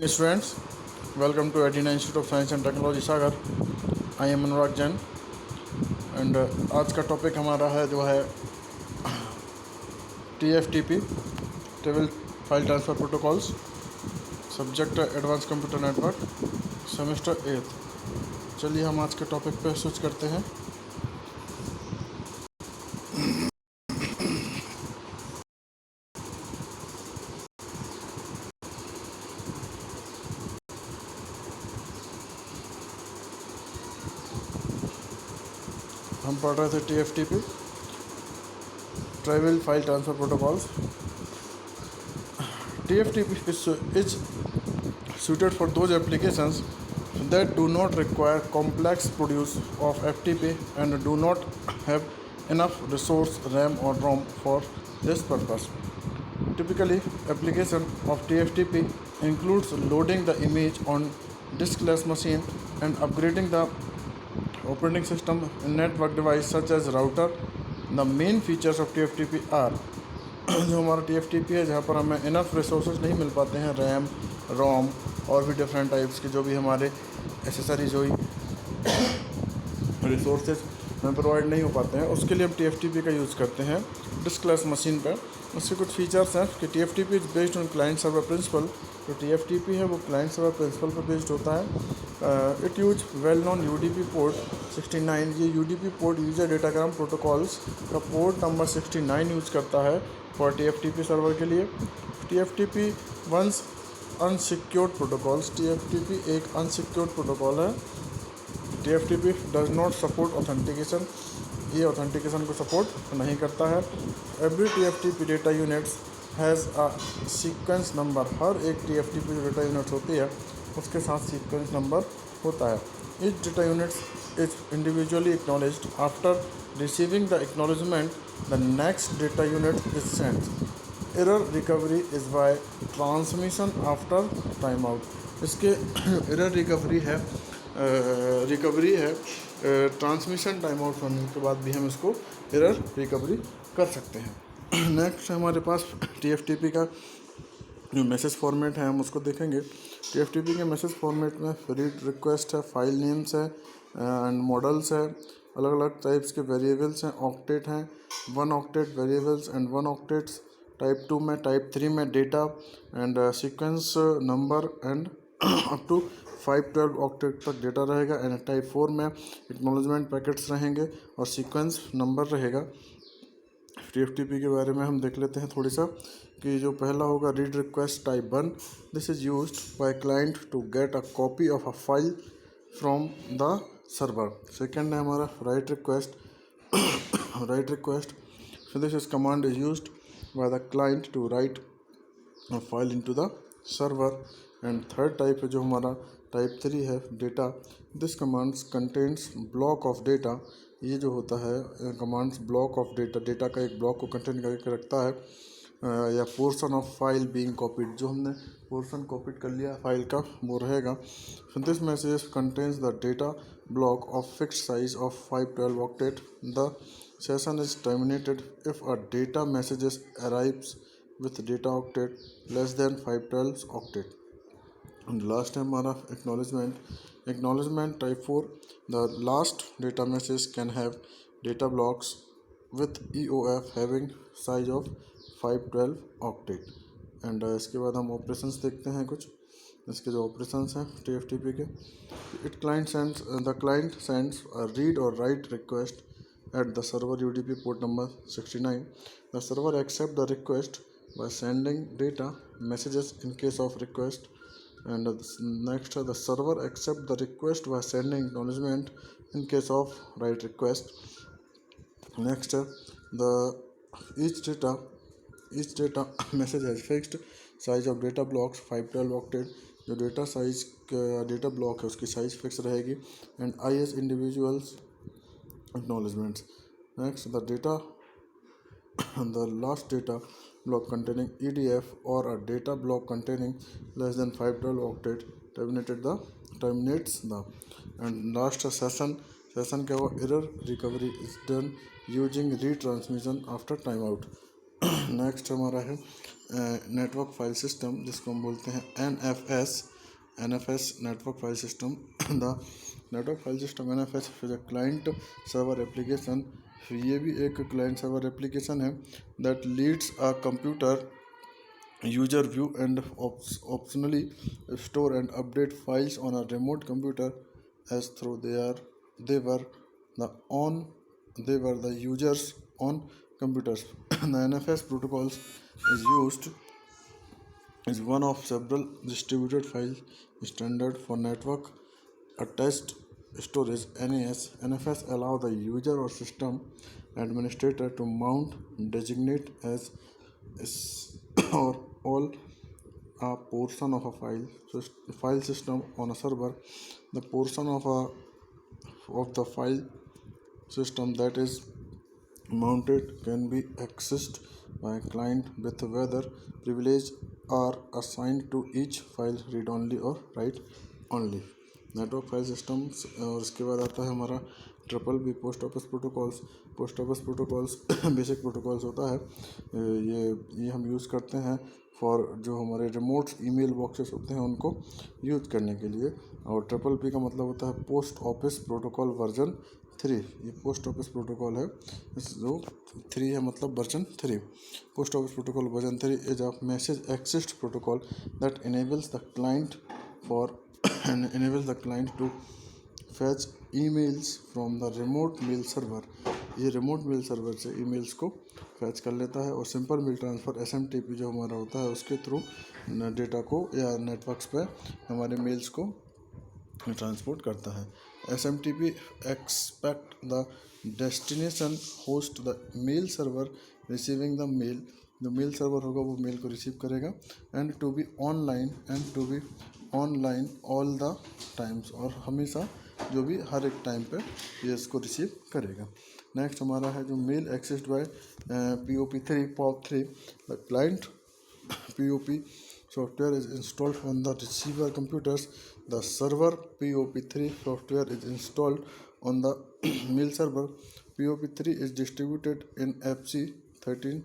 Students, welcome to Adina Institute of Science and Technology Sagar. I am Anurag Jain and आज का topic हमारा है जो है TFTP table file transfer protocols. Subject है एडवांस कंप्यूटर नेटवर्क, सेमेस्टर 8। चलिए हम आज के टॉपिक पे स्विच करते हैं। हम पढ़ रहे थे TFTP tribal file transfer protocols. TFTP is suited for those applications that do not require complex produce of FTP and do not have enough resource RAM or ROM for this purpose. Typically, application of TFTP includes loading the image on diskless machine and upgrading the operating system in network device such as router. The main features of TFTP are जो हमारा TFTP है, जहाँ पर हमें enough resources नहीं मिल पाते हैं, RAM ROM और भी डिफरेंट टाइप्स के जो भी हमारे एसेसरीज हुई रिसोर्सेज में प्रोवाइड नहीं हो पाते हैं, उसके लिए हम TFTP का यूज़ करते हैं डिस्कलेस मशीन पर। उसके कुछ फीचर्स हैं कि TFTP is based on client server principle. जो TFTP है वो क्लाइंट सर्वर प्रिंसिपल पर बेस्ड होता है। It use well known UDP port 69। ये UDP port user datagram protocols का पोर्ट नंबर 69 यूज़ करता है फॉर TFTP सर्वर के लिए। TFTP once unsecured protocols. TFTP एक अनसिक्योर्ड प्रोटोकॉल है। TFTP does not support authentication. ये ऑथेंटिकेशन को सपोर्ट नहीं करता है। Every TFTP data units has a sequence number. हर एक TFTP जो डेटा यूनिट्स होती है उसके साथ सीक्वेंस नंबर होता है। Each data units is individually acknowledged. After receiving the acknowledgement the next data unit is sent. Error recovery is by transmission after time out. इसके एरर रिकवरी है transmission time out होने के बाद भी हम इसको एरर रिकवरी कर सकते हैं। नेक्स्ट हमारे पास TFTP का जो मैसेज फॉर्मेट है हम उसको देखेंगे। TFTP के मैसेज फॉर्मेट में रीड रिक्वेस्ट है, फाइल नेम्स है एंड मॉडल्स है, अलग अलग टाइप्स के वेरिएबल्स हैं, ऑक्टेट हैं, 1 octet variables and 1 octets. Type 2 में, टाइप 3 में data and sequence number and up to 512 octet तक डेटा रहेगा। एंड टाइप 4 में एक्नॉलेजमेंट पैकेट्स रहेंगे और सीक्वेंस नंबर रहेगा। TFTP के बारे में हम देख लेते हैं थोड़ी सा कि जो पहला होगा read request type 1। This is used by client to get a copy of a file from the server. Second है हमारा write request. So this is command is used by the client to write a file into the server. And third type है जो हमारा type 3 है data. This commands contents block of data. ये जो होता है कमांड्स ब्लॉक ऑफ डेटा का एक ब्लॉक को कंटेंट करके रखता है, या portion of file being copied. जो हमने पोर्शन कॉपीड कर लिया फाइल का वो रहेगा। This message contains the data block of fixed size of 512 octet. The session is terminated if a data messages arrives with data octet less than 512 octet. And last है हमारा acknowledgement type 4। The last data message can have data blocks with EOF having size of 512 octet. And इसके बाद हम operations देखते हैं कुछ। इसके जो ऑपरेशंस हैं TFTP के, the client sends a read or write request at the server UDP port number 69. The server accepts the request by sending data messages in case of request. And next, the server accepts the request by sending acknowledgement in case of write request. Next, each data message has fixed size of data blocks 512 octet। जो data size data block है उसकी size fix रहेगी। And IS individuals acknowledgements. Next, the last data block containing EDF or a data block containing less than 512 octet terminates the and last session क्या हुआ error recovery is done using retransmission after timeout. Next हमारा है network file system जिसको हम बोलते हैं NFS। NFS network file system. The network file system NFS is a client server application. ये भी एक client server application है that leads a computer user view and optionally store and update files on a remote computer as through they were the on they were the users on computers. The NFS protocols is one of several distributed file standard for network attached storage. NFS allow the user or system administrator to mount, designate as or all a portion of a file system on a server. The portion of the file system that is mounted can be accessed by a client with whether privilege are assigned to each file read only or write only. Network file systems और इसके बाद आता है हमारा triple B post office protocols basic protocols होता है। ये हम यूज़ करते हैं फॉर जो हमारे रिमोट ईमेल बॉक्सेस होते हैं उनको यूज़ करने के लिए। और ट्रिपल पी का मतलब होता है पोस्ट ऑफिस प्रोटोकॉल वर्जन 3। ये पोस्ट ऑफिस प्रोटोकॉल है, जो 3 है मतलब version 3। Post office protocol version 3 is a message access protocol that enables the client to fetch emails from the remote mail server। ये रिमोट मेल सर्वर से emails को fetch कर लेता है और सिंपल मेल ट्रांसफ़र SMTP जो हमारा होता है उसके थ्रू डेटा को या नेटवर्क्स पे हमारे मेल्स को ट्रांसपोर्ट करता है। SMTP expect the destination host the mail server receiving the mail। जो मेल सर्वर होगा वो मेल को रिसीव करेगा and to be online all the times, और हमेशा जो भी हर एक टाइम पे ये इसको रिसीव करेगा। नेक्स्ट हमारा है जो mail accessed by POP3 the client POP software is installed on the receiver computers. The server POP3 software is installed on the mail server. POP3 is distributed in FC 13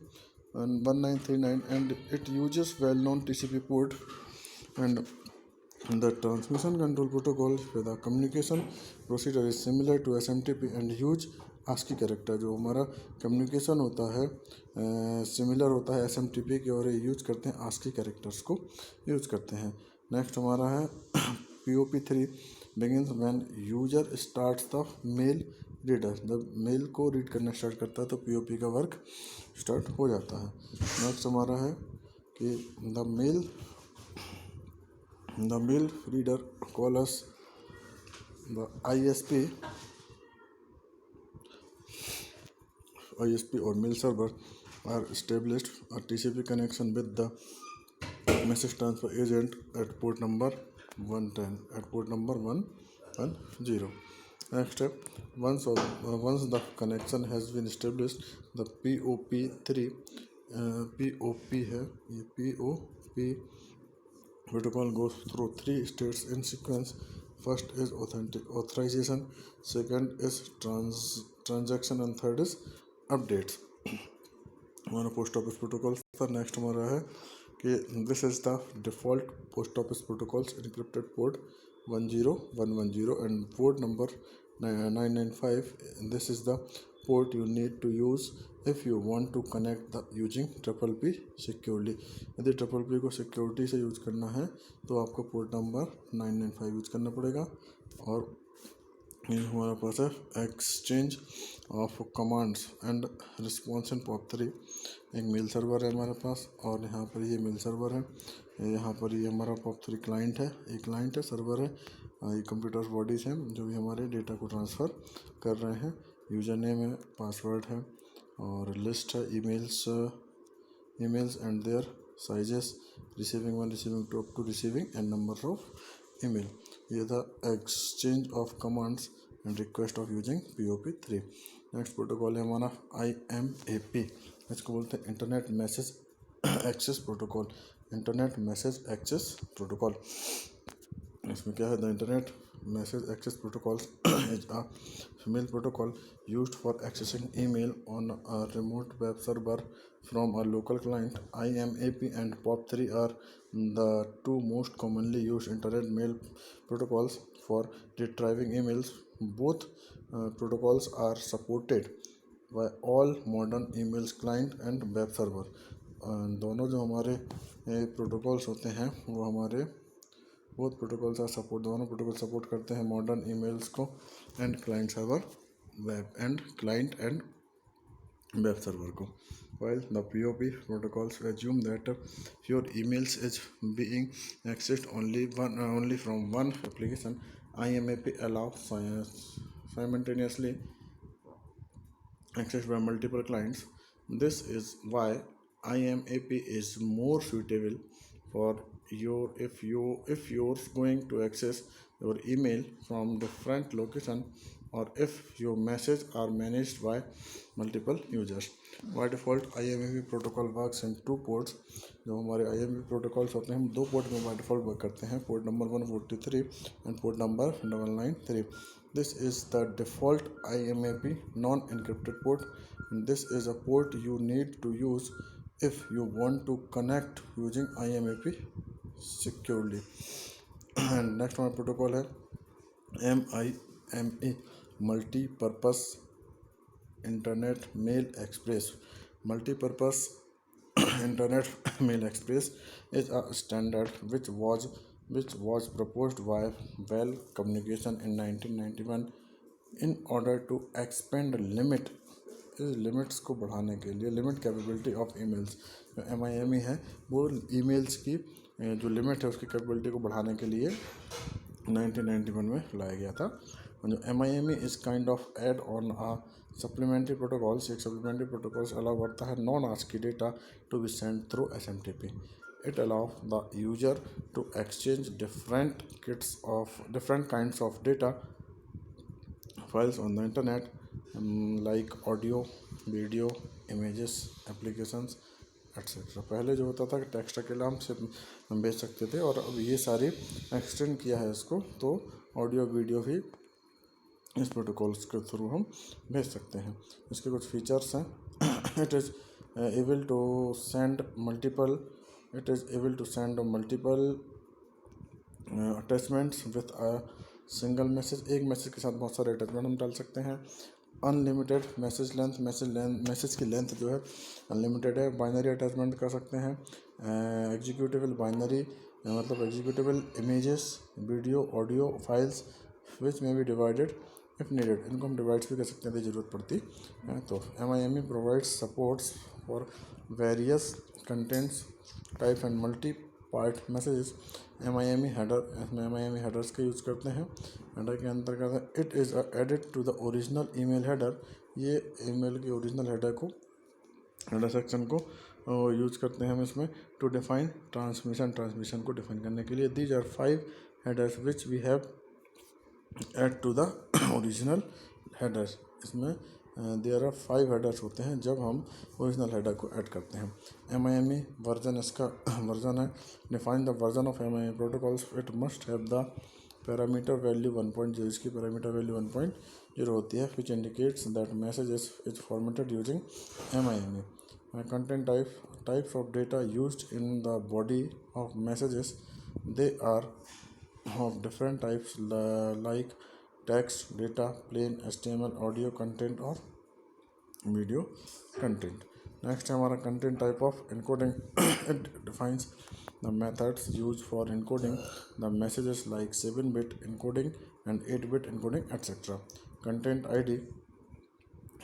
and 1939 and it uses well-known TCP port and the transmission control protocol for the communication procedure is similar to SMTP and use ASCII character. जो हमारा communication होता है similar होता है SMTP के, और ये use करते हैं ASCII कैरेक्टर्स को यूज करते हैं। नेक्स्ट हमारा है POP3 begins when user starts the mail reader। जब मेल को रीड करना स्टार्ट करता है तो POP का वर्क स्टार्ट हो जाता है। नेक्स्ट हमारा है कि the mail reader call us the ISP or mail server are established a TCP connection with the message transfer agent at port number 110 Next step, once the connection has been established, the POP3 POP है ये POP protocol goes through 3 states in sequence. First is authorization, second is transaction and third is updates। हमारा post office protocol पर next हमारा है कि this is the default post office protocols encrypted port 10110 and port number 995। This is the port you need to use if you want to connect the using triple P securely. यदि triple P को security से use करना है तो आपको port number 995 use करना पड़ेगा। और ये हमारे पास है exchange of commands and response in POP3। एक मेल सर्वर है हमारे पास और यहाँ पर ये मेल सर्वर है, यहाँ पर ये हमारा POP3 क्लाइंट है, एक क्लाइंट है सर्वर है, ये कंप्यूटर्स बॉडीज़ हैं जो भी हमारे डेटा को ट्रांसफ़र कर रहे हैं। यूज़र नेम है, पासवर्ड है और लिस्ट है emails and their sizes, receiving 1, receiving 2 up to receiving and number of email. ये था exchange of commands and request of using POP3। Next protocol है हमारा IMAP, इसको बोलते हैं internet message access protocol. Internet message access protocol इसमें क्या है, the internet message access protocols is a female protocol used for accessing email on a remote web server from a local client. IMAP and POP3 are the two most commonly used internet mail protocols for retrieving emails. Both protocols are supported by all modern emails client and web server. दोनों जो हमारे protocols होते हैं वो हमारे both protocols are support दोनों protocol support करते हैं मॉडर्न ईमेल्स को and client server web server को. While the POP protocols assume that your emails is being accessed only from one application, IMAP allows simultaneously accessed by multiple clients. This is why IMAP is more suitable for if you're going to access your email from different location or if your message are managed by multiple users. By default IMAP protocol works in two ports. जो हमारे IMAP protocols होते हैं हम दो port में by default work करते हैं, port number 143 and port number 993. This is the default IMAP non-encrypted port, and this is a port you need to use if you want to connect using IMAP securely. And next हमारा प्रोटोकॉल है MIME multipurpose internet mail express. Multipurpose internet mail express is a standard which was proposed by Well Communication in 1991 in order to expand limit इस limits को बढ़ाने के लिए limit capability of emails. जो MIME है वो ईमेल्स की जो लिमिट है उसकी कैपेबिलिटी को बढ़ाने के लिए 1991 में लाया गया था. जो MIME is kind of add on a supplementary protocols. एक सप्लीमेंट्री प्रोटोकॉल्स अलाउ करता है non ASCII data to be send through SMTP. It allows the user to exchange different kinds of data files on the internet, like audio, video, images, applications, etc. पहले जो होता था कि text अकेला हम भेज सकते थे और अब ये सारी एक्सटेंड किया है इसको, तो ऑडियो वीडियो भी इस प्रोटोकॉल्स के थ्रू हम भेज सकते हैं. इसके कुछ फीचर्स हैं. It is able to send multiple attachments with a single message. एक मैसेज के साथ बहुत सारे अटैचमेंट हम डाल सकते हैं. अनलिमिटेड मैसेज की लेंथ जो है अनलिमिटेड है. बाइनरी अटैचमेंट कर सकते हैं. एग्जीक्यूटेबल बाइनरी मतलब executable images, video, audio files which may be divided if needed. इनको हम डिवाइड्स भी कर सकते हैं यदि ज़रूरत पड़ती है. तो MIME provides supports for various contents type and multi part messages. MIME headers का यूज़ करते हैं. हेडर के अंतर्गत it is added to the original email header. ये ईमेल की ओरिजिनल हेडर सेक्शन को यूज़ करते हैं हम इसमें टू डिफाइन ट्रांसमिशन को डिफाइन करने के लिए. These are 5 headers which we have add to the original headers. इसमें देयर आर 5 हेडर्स होते हैं जब हम ओरिजिनल हेडर को ऐड करते हैं. MIME वर्जन इसका वर्जन है. Define the version of MIME प्रोटोकॉल्स. It must have the parameter value 1.0. इसकी पैरामीटर वैल्यू 1.0 होती है which indicates that message is formatted using MIME. Content types of data used in the body of messages. They are of different types like text, data, plain HTML, audio content or video content. Next है हमारा content type of encoding. It defines the methods used for encoding the messages like 7-bit encoding and 8-bit encoding, etc. Content ID.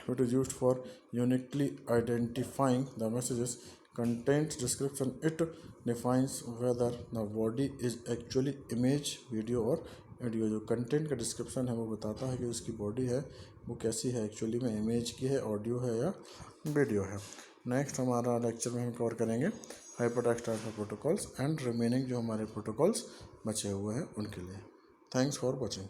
It is used for uniquely identifying the messages. Content description. It defines whether the body is actually image, video और audio. जो content का description है वो बताता है कि उसकी body है वो कैसी है, एक्चुअली में इमेज की है, ऑडियो है या वीडियो है. नेक्स्ट हमारा लेक्चर में हम कवर करेंगे hypertext transfer protocols and remaining जो हमारे प्रोटोकॉल्स बचे हुए हैं उनके लिए. Thanks for watching.